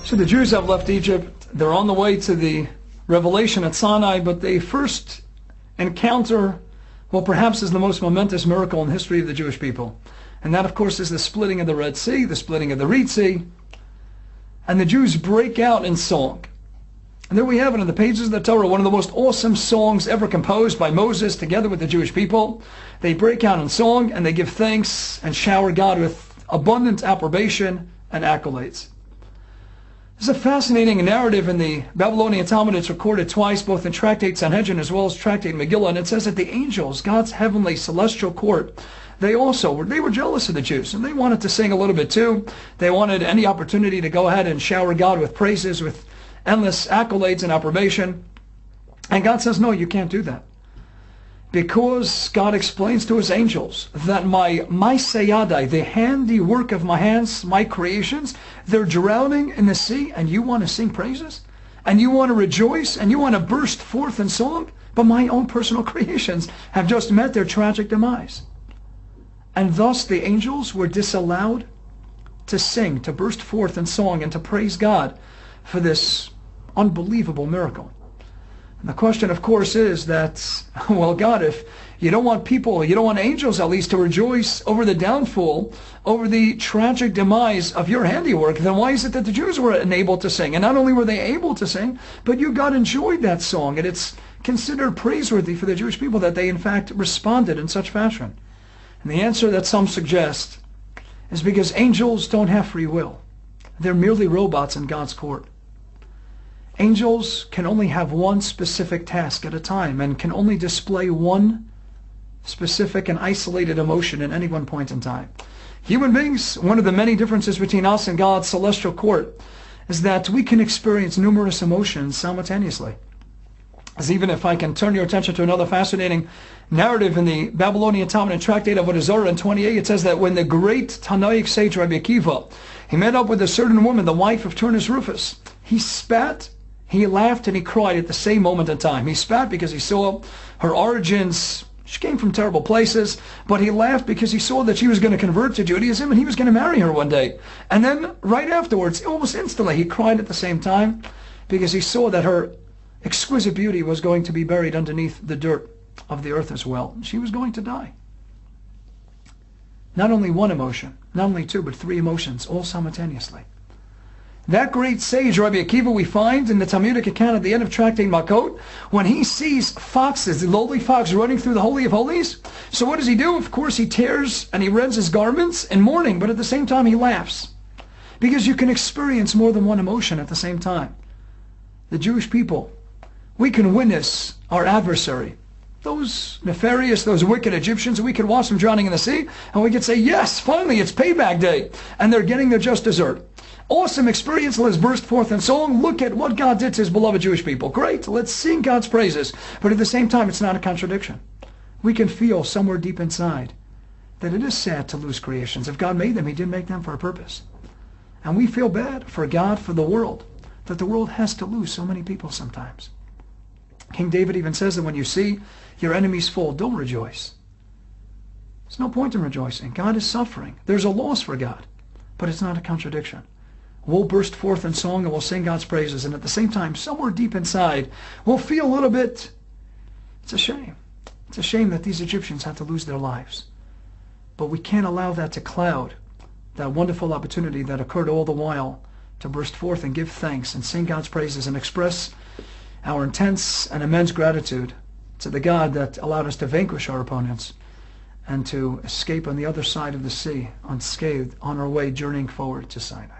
So the Jews have left Egypt. They're on the way to the revelation at Sinai, but they first encounter what perhaps is the most momentous miracle in the history of the Jewish people. And that, of course, is the splitting of the Red Sea, the splitting of the Reed Sea. And the Jews break out in song. And there we have it in the pages of the Torah, one of the most awesome songs ever composed by Moses together with the Jewish people. They break out in song and they give thanks and shower God with abundant approbation and accolades. There's a fascinating narrative in the Babylonian Talmud. It's recorded twice, both in Tractate Sanhedrin as well as Tractate Megillah, and it says that the angels, God's heavenly celestial court, they were jealous of the Jews, and they wanted to sing a little bit too. They wanted any opportunity to go ahead and shower God with praises, with endless accolades and approbation. And God says, no, you can't do that. Because God explains to his angels that my seyadai, the handiwork of my hands, my creations, they're drowning in the sea, and you want to sing praises? And you want to rejoice? And you want to burst forth in song? But my own personal creations have just met their tragic demise. And thus the angels were disallowed to sing, to burst forth in song, and to praise God for this unbelievable miracle. And the question, of course, is that, well, God, if you don't want people, you don't want angels at least to rejoice over the downfall, over the tragic demise of your handiwork, then why is it that the Jews were unable to sing? And not only were they able to sing, but you, God, enjoyed that song. And it's considered praiseworthy for the Jewish people that they, in fact, responded in such fashion. And the answer that some suggest is because angels don't have free will. They're merely robots in God's court. Angels can only have one specific task at a time and can only display one specific and isolated emotion at any one point in time. Human beings, one of the many differences between us and God's celestial court is that we can experience numerous emotions simultaneously. As even if I can turn your attention to another fascinating narrative in the Babylonian Talmud and Tractate of Avodah Zarah in 28, it says that when the great Tanoic sage Rabbi Akiva, he met up with a certain woman, the wife of Turnus Rufus, he spat, he laughed, and he cried at the same moment in time. He spat because he saw her origins. She came from terrible places, but he laughed because he saw that she was going to convert to Judaism and he was going to marry her one day. And then right afterwards, almost instantly, he cried at the same time because he saw that her exquisite beauty was going to be buried underneath the dirt of the earth as well. She was going to die. Not only one emotion, not only two, but three emotions, all simultaneously. That great sage, Rabbi Akiva, we find in the Talmudic account at the end of Tractate Makot, when he sees foxes, the lowly fox running through the Holy of Holies. So what does he do? Of course, he tears and he rends his garments in mourning, but at the same time he laughs. Because you can experience more than one emotion at the same time. The Jewish people, we can witness our adversary, those nefarious, those wicked Egyptians, we could watch them drowning in the sea, and we could say, yes, finally, it's payback day, and they're getting their just dessert. Awesome experience, let's burst forth in song. Look at what God did to his beloved Jewish people. Great, let's sing God's praises. But at the same time, it's not a contradiction. We can feel somewhere deep inside that it is sad to lose creations. If God made them, he did make them for a purpose. And we feel bad for God, for the world, that the world has to lose so many people sometimes. King David even says that when you see your enemies fall, don't rejoice. There's no point in rejoicing. God is suffering. There's a loss for God, but it's not a contradiction. We'll burst forth in song and we'll sing God's praises, and at the same time, somewhere deep inside, we'll feel a little bit, it's a shame. It's a shame that these Egyptians had to lose their lives. But we can't allow that to cloud that wonderful opportunity that occurred all the while to burst forth and give thanks and sing God's praises and express our intense and immense gratitude to the God that allowed us to vanquish our opponents and to escape on the other side of the sea unscathed on our way journeying forward to Sinai.